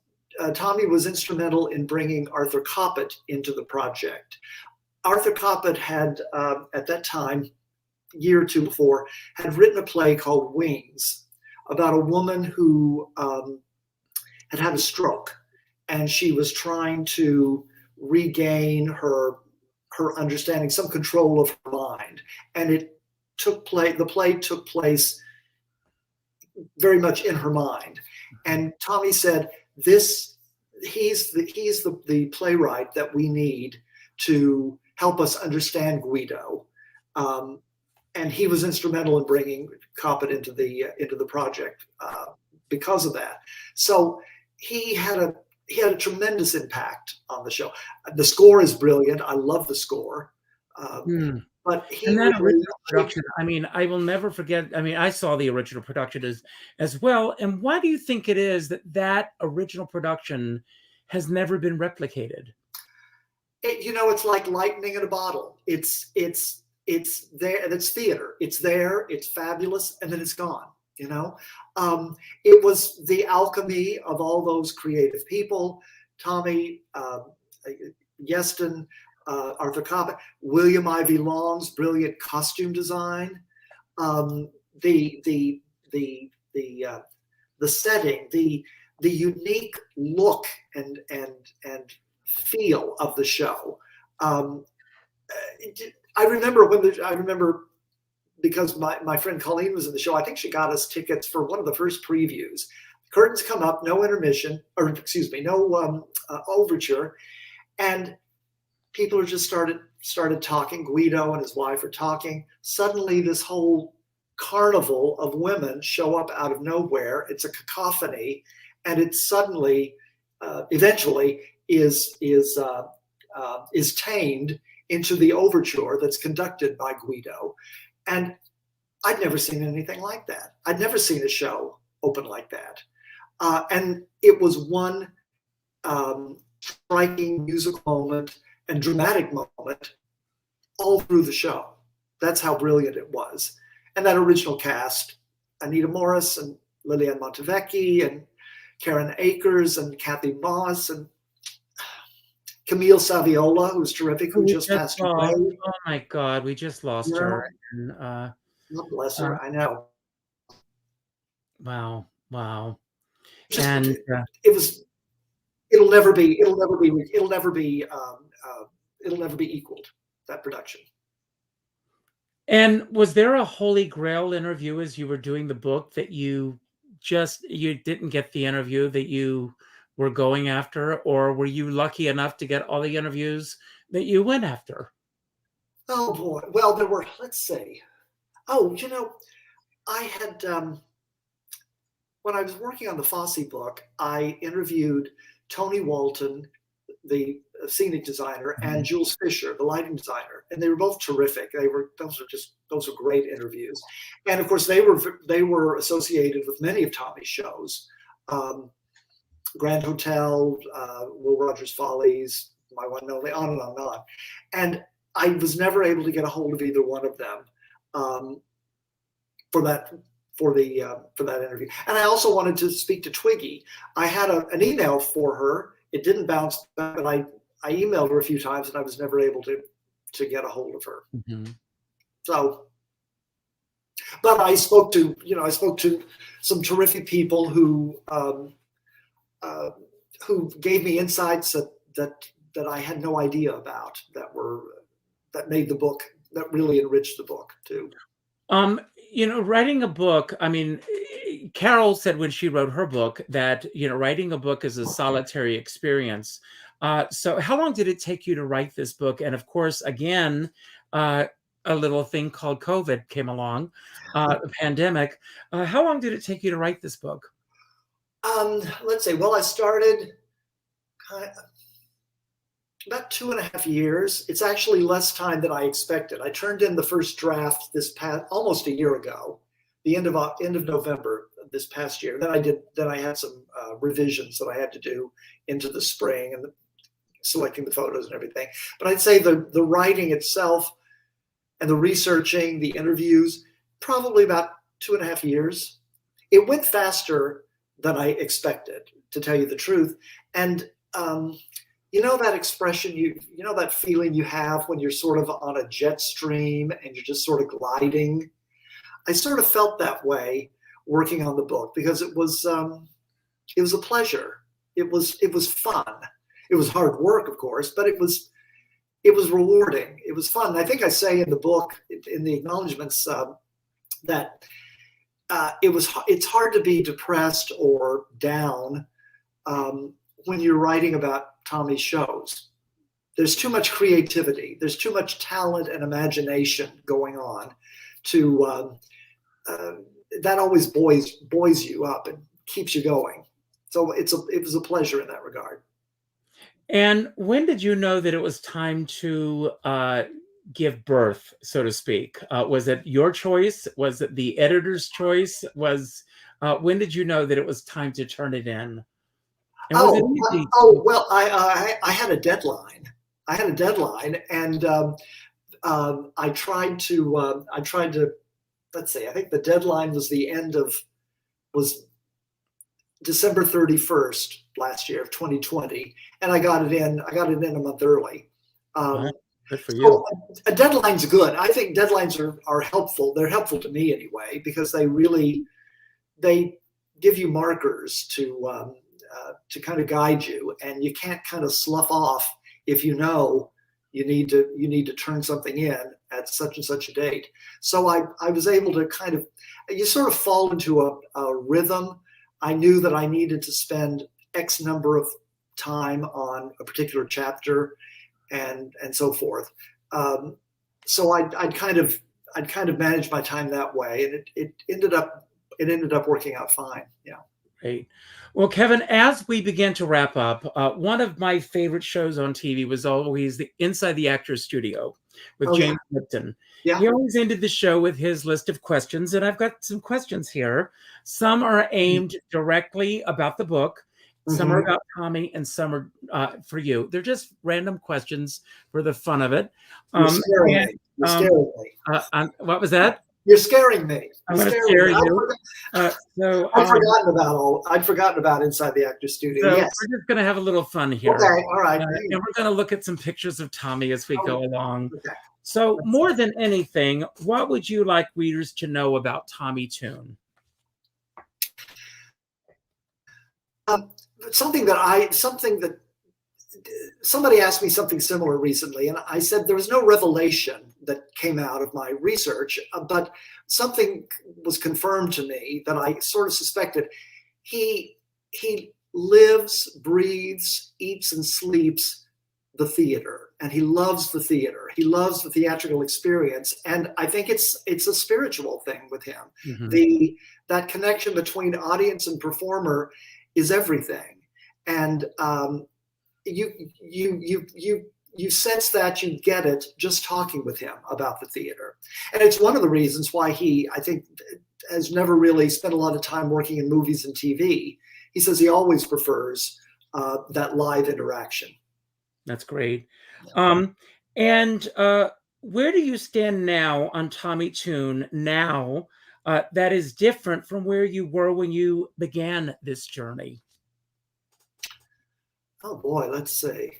Tommy was instrumental in bringing Arthur Koppett into the project. Arthur Koppett had, at that time, a year or two before, had written a play called Wings about a woman who had a stroke, and she was trying to regain her understanding, some control of her mind. And the play took place very much in her mind. And Tommy said, he's the playwright that we need to help us understand Guido. And he was instrumental in bringing Koppett into the project because of that. So he had a tremendous impact on the show. The score is brilliant. I love the score. But that original production, I will never forget. I saw the original production as well. And why do you think it is that original production has never been replicated? It's like lightning in a bottle. It's there. It's theater. It's there. It's fabulous, and then it's gone. It was the alchemy of all those creative people. Tommy, Yeston, Arthur Coppin, William Ivey Long's brilliant costume design, the setting, the unique look and feel of the show. I remember because my friend Colleen was in the show. I think she got us tickets for one of the first previews. Curtains come up, no intermission, or excuse me, no overture, and people are just started talking. Guido and his wife are talking. Suddenly, this whole carnival of women show up out of nowhere. It's a cacophony, and it suddenly, eventually, is tamed into the overture that's conducted by Guido. And I'd never seen anything like that. I'd never seen a show open like that. And it was one striking musical moment and dramatic moment all through the show. That's how brilliant it was. And that original cast, Anita Morris and Liliane Montevecchi and Karen Akers and Kathy Moss and Camille Saviola, who's terrific, who just passed away. Oh my God, we just lost her. And, God bless her. I know. Wow. And it'll never be equaled, that production. And was there a holy grail interview as you were doing the book that you didn't get the interview that you were going after, or were you lucky enough to get all the interviews that you went after? Oh boy. Well, there were, let's see. Oh, I had, when I was working on the Fosse book, I interviewed Tony Walton, the scenic designer, and Jules Fisher, the lighting designer, and they were both terrific. Those were great interviews, and of course they were associated with many of Tommy's shows, Grand Hotel, Will Rogers Follies, My One and Only, on and on and on. And I was never able to get a hold of either one of them for that interview. And I also wanted to speak to Twiggy. I had an email for her. It didn't bounce back, but I emailed her a few times, and I was never able to get a hold of her. Mm-hmm. So, but I spoke to some terrific people who gave me insights that I had no idea about, that made the book, that really enriched the book too. Writing a book, I mean, Carol said when she wrote her book that, writing a book is a solitary experience. So how long did it take you to write this book? And of course, again, a little thing called COVID came along, the pandemic. How long did it take you to write this book? Let's say, well, I started about 2.5 years. It's actually less time than I expected. I turned in the first draft almost a year ago, the end of November this past year. Then I had some revisions that I had to do into the spring and selecting the photos and everything. But I'd say the writing itself and the researching, the interviews, probably about 2.5 years. It went faster than I expected, to tell you the truth. And that expression, that feeling you have when you're sort of on a jet stream and you're just sort of gliding. I sort of felt that way working on the book because it was a pleasure. It was fun. It was hard work, of course, but it was rewarding. It was fun. And I think I say in the book, in the acknowledgments, that it's hard to be depressed or down when you're writing about Tommy's shows. There's too much creativity. There's too much talent and imagination going on that always buoys you up and keeps you going. So it was a pleasure in that regard. And when did you know that it was time to give birth, so to speak? Was it your choice? Was it the editor's choice? When did you know that it was time to turn it in? Well, I had a deadline. And I tried to. Let's see. I think the deadline was December 31st last year of 2020, and I got it in a month early. Wow, good for you. So a deadline's good. I think deadlines are helpful. They're helpful to me anyway, because they give you markers to kind of guide you, and you can't kind of slough off if you know you need to turn something in at such and such a date. So I was able to kind of, you sort of fall into a rhythm. I knew that I needed to spend X number of time on a particular chapter, and so forth. So I'd kind of manage my time that way, and it ended up working out fine. Yeah. Great. Well, Kevin, as we begin to wrap up, one of my favorite shows on TV was always the Inside the Actors Studio with James Lipton. Yeah. He always ended the show with his list of questions, and I've got some questions here. Some are aimed directly about the book, some are about Tommy, and some are for you. They're just random questions for the fun of it. You're scaring me. You're scaring me. What was that? You're scaring me. I'm going to scare you. I'd forgotten about Inside the Actors Studio. So yes. We're just going to have a little fun here. Okay, all right. And we're going to look at some pictures of Tommy as we go along. Okay. So more than anything, what would you like readers to know about Tommy Tune? Something that somebody asked me something similar recently, and I said there was no revelation that came out of my research, but something was confirmed to me that I sort of suspected. He lives, breathes, eats, and sleeps the theater, and he loves the theater. He loves the theatrical experience, and I think it's a spiritual thing with him. That connection between audience and performer is everything, and you sense that, you get it just talking with him about the theater. And it's one of the reasons why he, I think, has never really spent a lot of time working in movies and TV. He says he always prefers that live interaction. That's great. And where do you stand now on Tommy Tune now that is different from where you were when you began this journey? Oh boy, let's see.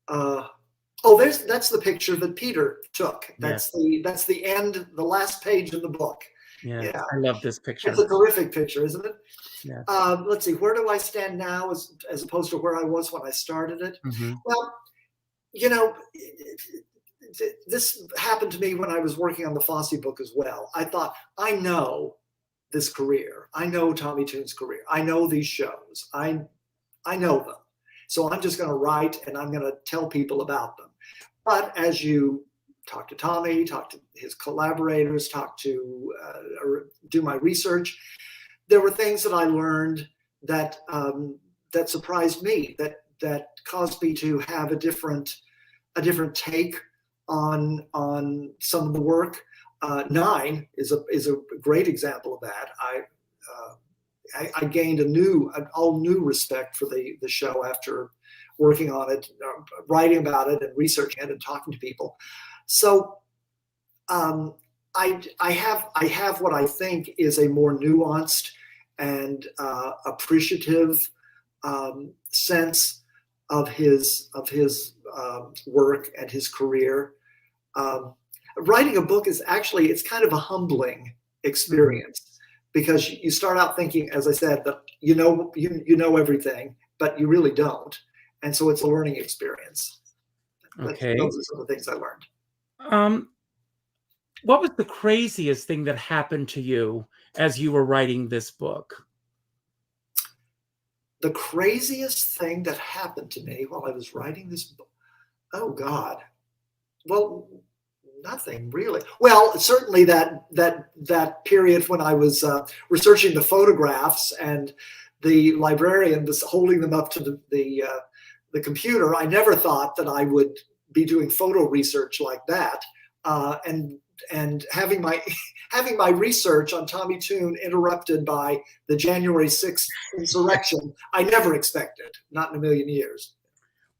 That's the picture that Peter took. That's the end, the last page of the book. Yeah, I love this picture. It's a terrific picture, isn't it? Yeah. Let's see, where do I stand now as opposed to where I was when I started it? Well, you know, this happened to me when I was working on the Fosse book as well. I thought, I know this career. I know Tommy Tune's career. I know these shows. I know them. So I'm just going to write, and I'm going to tell people about them. But as you talk to Tommy, talk to his collaborators, or do my research, there were things that I learned that that surprised me, that caused me to have a different take on some of the work. Nine is a great example of that. I gained an all new respect for the show after working on it, writing about it, and researching it, and talking to people. So I have what I think is a more nuanced and appreciative sense of his work and his career. Writing a book is actually, it's kind of a humbling experience. Because you start out thinking, as I said, that you know everything, but you really don't, and so it's a learning experience. Okay, those are some of the things I learned. What was the craziest thing that happened to you as you were writing this book? The craziest thing that happened to me while I was writing this book? Oh God! Well, nothing really. Well, certainly that period when I was researching the photographs and the librarian was holding them up to the computer. I never thought that I would be doing photo research like that, and having my research on Tommy Tune interrupted by the January 6th insurrection. I never expected, not in a million years.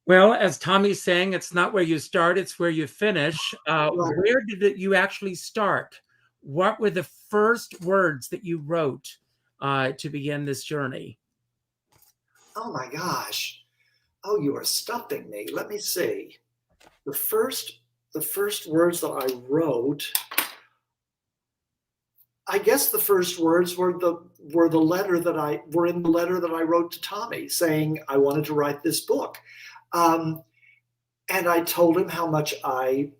Well, as Tommy's saying, it's not where you start, it's where you finish. Where did you actually start? What were the first words that you wrote to begin this journey? Oh my gosh. Oh, you are stumping me. Let me see. The first words that I wrote, I guess the first words were in the letter that I wrote to Tommy, saying I wanted to write this book. And I told him how much I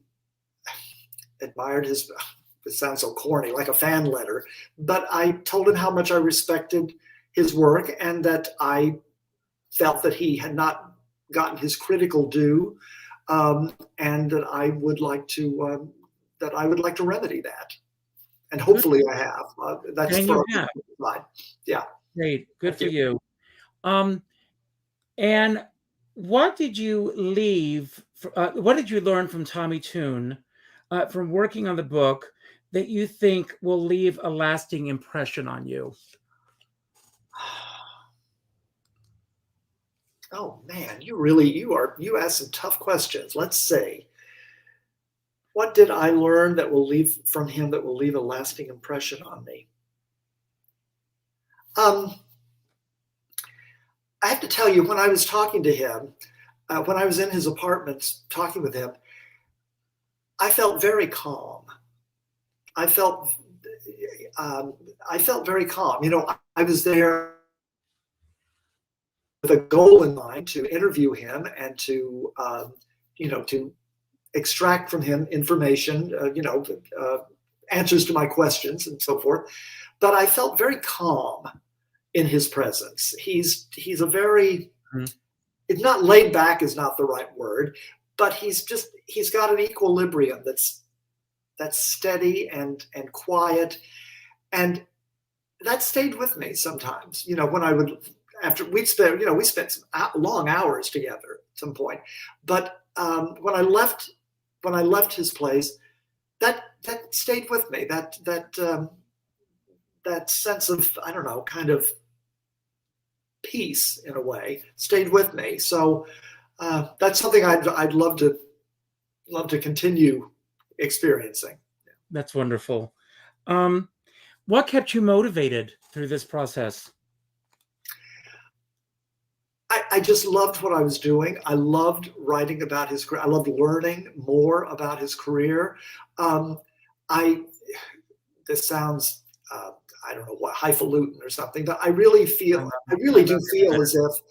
admired his, it sounds so corny, like a fan letter, but I told him how much I respected his work and that I felt that he had not gotten his critical due, and that I would like to remedy that. And hopefully I have. That's And you have. Yeah. Great. Good for you. And what did you what did you learn from Tommy Tune, from working on the book, that you think will leave a lasting impression on you? Oh man, you asked some tough questions. Let's see. What did I learn that will leave a lasting impression on me? I have to tell you, when I was talking to him, when I was in his apartment talking with him, I felt very calm. I felt very calm. You know, I was there with a goal in mind to interview him and to extract from him information, answers to my questions and so forth. But I felt very calm in his presence. He's a very, it's not laid back is not the right word, but he's got an equilibrium that's steady and quiet. And that stayed with me sometimes, you know, when I would, we spent some long hours together at some point. But when I left his place, that stayed with me. That sense of, I don't know, kind of peace in a way stayed with me. So that's something I'd love to continue experiencing. That's wonderful. What kept you motivated through this process? I just loved what I was doing. I loved writing about his career. I loved learning more about his career. This sounds, I don't know what, highfalutin or something, but I really do feel as if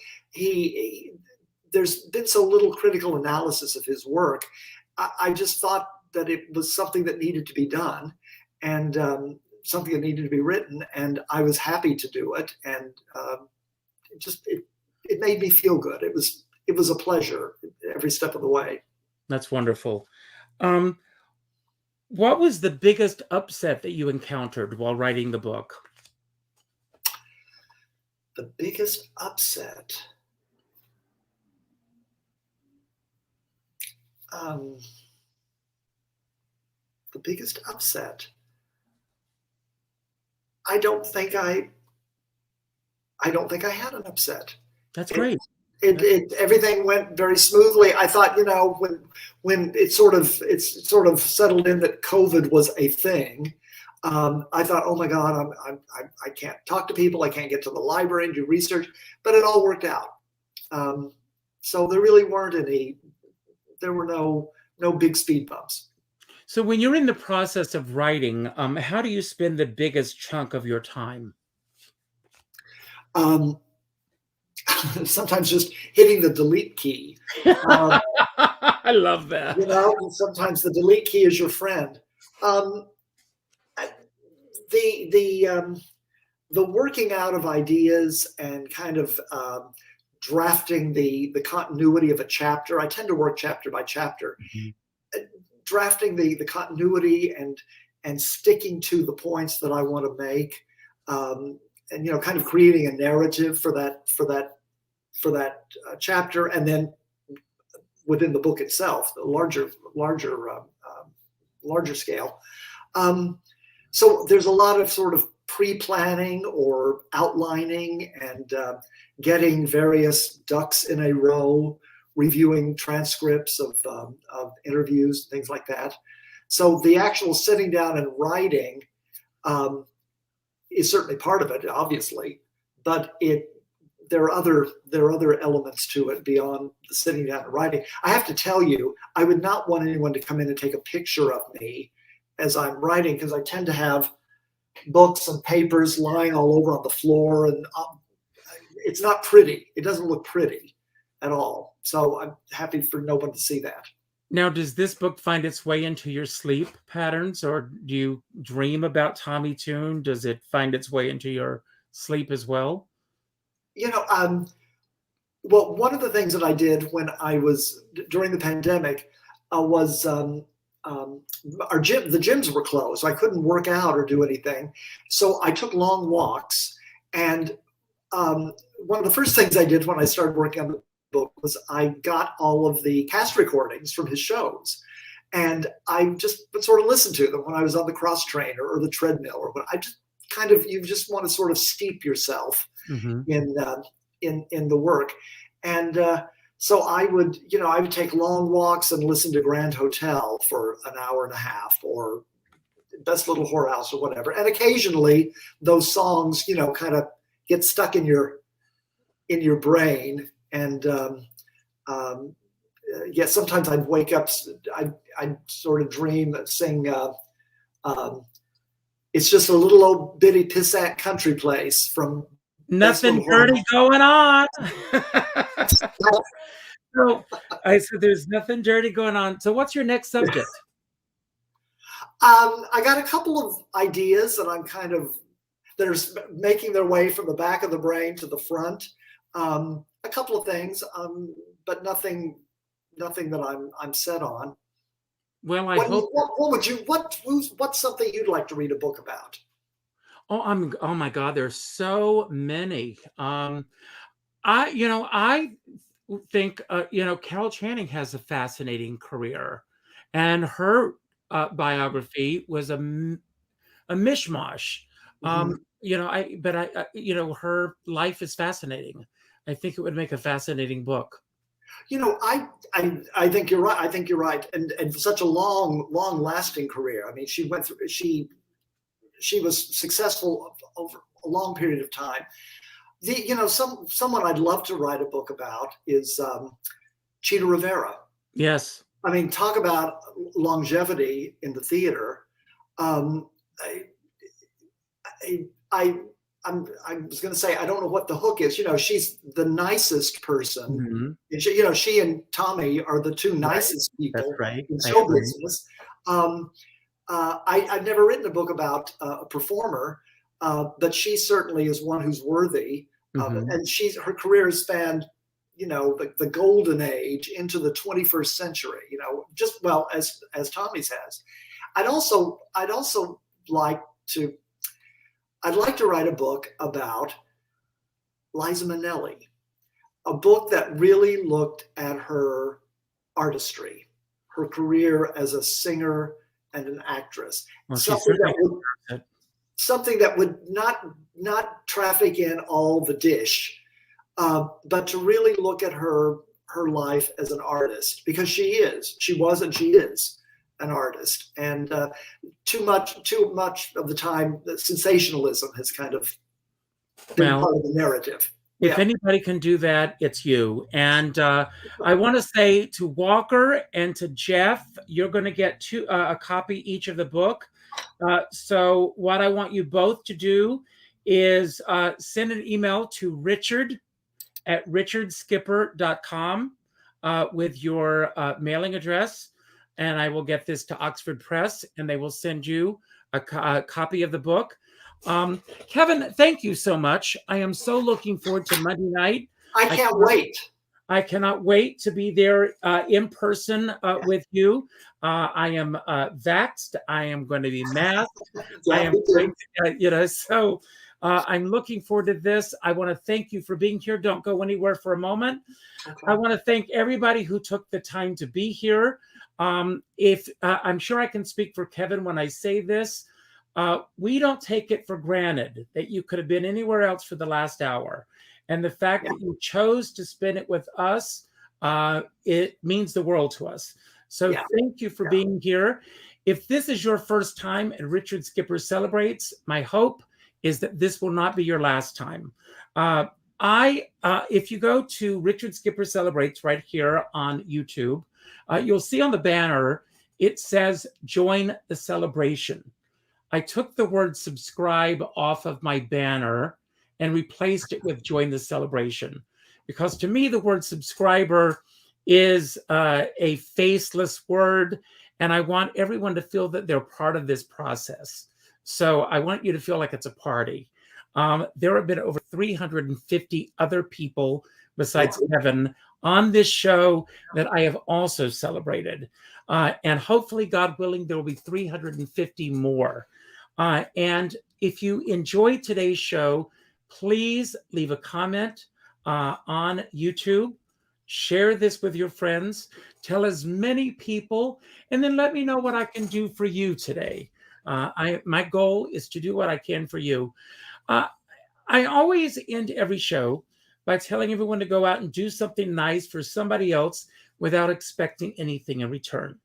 there's been so little critical analysis of his work. I just thought that it was something that needed to be done, and something that needed to be written, and I was happy to do it. And it made me feel good. It was a pleasure every step of the way. That's wonderful. What was the biggest upset that you encountered while writing the book? The biggest upset. The biggest upset. I don't think I had an upset. That's great. Everything went very smoothly. I thought, you know, when it's sort of settled in that COVID was a thing, I thought, oh my God, I can't talk to people. I can't get to the library and do research, but it all worked out. So there really there were no big speed bumps. So when you're in the process of writing, how do you spend the biggest chunk of your time? Sometimes just hitting the delete key. I love that. You know, sometimes the delete key is your friend. The working out of ideas and kind of drafting the continuity of a chapter. I tend to work chapter by chapter. Mm-hmm. Drafting the continuity and sticking to the points that I want to make, and you know, kind of creating a narrative for that chapter, and then within the book itself, the larger scale. So there's a lot of sort of pre-planning or outlining and getting various ducks in a row, reviewing transcripts of interviews, things like that. So the actual sitting down and writing is certainly part of it, obviously, but there are other elements to it beyond sitting down and writing. I have to tell you, I would not want anyone to come in and take a picture of me as I'm writing, because I tend to have books and papers lying all over on the floor, and it's not pretty. It doesn't look pretty at all. So I'm happy for no one to see that. Now, does this book find its way into your sleep patterns, or do you dream about Tommy Tune? Does it find its way into your sleep as well? Well, one of the things that I did when I was during the pandemic was the gyms were closed. So I couldn't work out or do anything. So I took long walks. And one of the first things I did when I started working on the book was I got all of the cast recordings from his shows. And I just would sort of listen to them when I was on the cross trainer or the treadmill, or what. I just you just want to sort of steep yourself in the work. And so I would take long walks and listen to Grand Hotel for an hour and a half, or Best Little Whorehouse, or whatever. And occasionally those songs, kind of get stuck in your brain. And sometimes I'd wake up, I'd sort of dream, sing, it's just a little old bitty pissant country place from Nothing dirty going on. So I said, there's nothing dirty going on. So what's your next subject? I got a couple of ideas that that are making their way from the back of the brain to the front. A couple of things, but nothing that I'm set on. Well, what's something you'd like to read a book about? Oh my God, there's so many. I think Carol Channing has a fascinating career, and her biography was a mishmash. Her life is fascinating. I think it would make a fascinating book. I think you're right. I think you're right. And such a long lasting career. I mean, she was successful over a long period of time. Someone I'd love to write a book about is Chita Rivera. Yes. I mean, talk about longevity in the theater. I was going to say, I don't know what the hook is. She's the nicest person. Mm-hmm. She and Tommy are the two nicest people in show business. I've never written a book about a performer, but she certainly is one who's worthy. Mm-hmm. And her career has spanned, the golden age into the 21st century. Just well as Tommy's has. I'd like to write a book about Liza Minnelli, a book that really looked at her artistry, her career as a singer and an actress. Well, something that would not traffic in all the dish, but to really look at her life as an artist, because she was and she is an artist. And too much of the time, the sensationalism has kind of been part of the narrative. If anybody can do that, it's you. And I want to say to Walker and to Jeff, you're going to get a copy each of the book. So what I want you both to do is send an email to richard@richardskipper.com with your mailing address, and I will get this to Oxford Press, and they will send you a copy of the book. Kevin, thank you so much. I am so looking forward to Monday night. I can't wait. I cannot wait to be there in person with you. I am vaxxed. I am going to be masked. I am, so I'm looking forward to this. I want to thank you for being here. Don't go anywhere for a moment. Okay. I want to thank everybody who took the time to be here. I'm sure I can speak for Kevin when I say this. We don't take it for granted that you could have been anywhere else for the last hour. And the fact that you chose to spend it with us, it means the world to us. So thank you for being here. If this is your first time at Richard Skipper Celebrates, my hope is that this will not be your last time. If you go to Richard Skipper Celebrates right here on YouTube, you'll see on the banner, it says join the celebration. I took the word subscribe off of my banner and replaced it with join the celebration. Because to me, the word subscriber is a faceless word, and I want everyone to feel that they're part of this process. So I want you to feel like it's a party. There have been over 350 other people besides Kevin on this show that I have also celebrated. And hopefully, God willing, there will be 350 more. And if you enjoyed today's show, please leave a comment on YouTube. Share this with your friends. Tell as many people, and then let me know what I can do for you today. My goal is to do what I can for you. I always end every show by telling everyone to go out and do something nice for somebody else without expecting anything in return.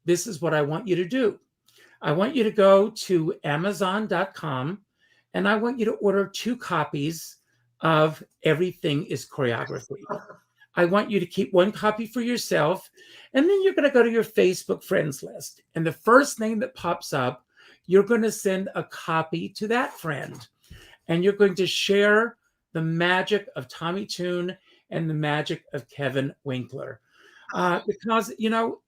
This is what I want you to do. I want you to go to Amazon.com and I want you to order 2 copies of Everything is Choreography. I want you to keep 1 copy for yourself, and then you're going to go to your Facebook friends list. And the first name that pops up, you're going to send a copy to that friend. And you're going to share the magic of Tommy Tune and the magic of Kevin Winkler. Because,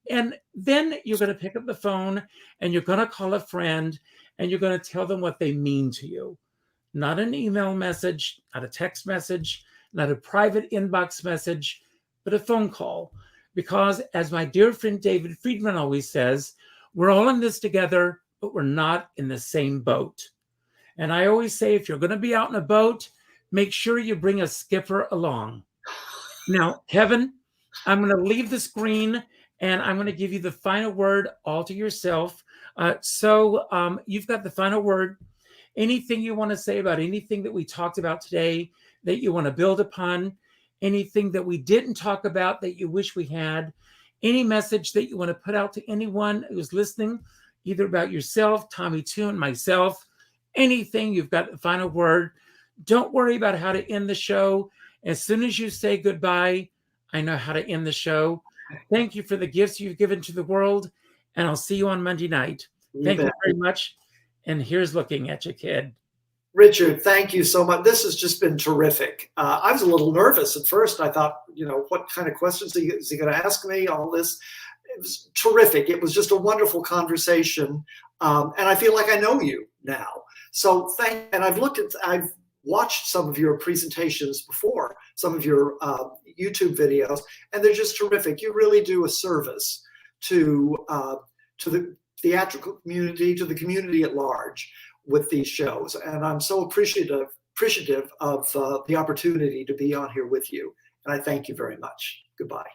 and then you're going to pick up the phone and you're going to call a friend and you're going to tell them what they mean to you. Not an email message, not a text message, not a private inbox message, but a phone call. Because as my dear friend David Friedman always says, we're all in this together, but we're not in the same boat. And I always say, if you're going to be out in a boat, make sure you bring a skipper along. Now, Kevin, I'm going to leave the screen and I'm going to give you the final word all to yourself. So you've got the final word. Anything you want to say about anything that we talked about today that you want to build upon, anything that we didn't talk about that you wish we had, any message that you want to put out to anyone who's listening, either about yourself, Tommy Tune, myself, anything, you've got the final word. Don't worry about how to end the show. As soon as you say goodbye, I know how to end the show. Thank you for the gifts you've given to the world, and I'll see you on Monday night. Thank you very much. And here's looking at you, kid. Richard, thank you so much. This has just been terrific. I was a little nervous at first. I thought, what kind of questions is he going to ask me? All this. It was terrific. It was just a wonderful conversation. And I feel like I know you now. So and I've watched some of your presentations before, some of your YouTube videos, and they're just terrific. You really do a service to the theatrical community, to the community at large with these shows. And I'm so appreciative of the opportunity to be on here with you. And I thank you very much. Goodbye.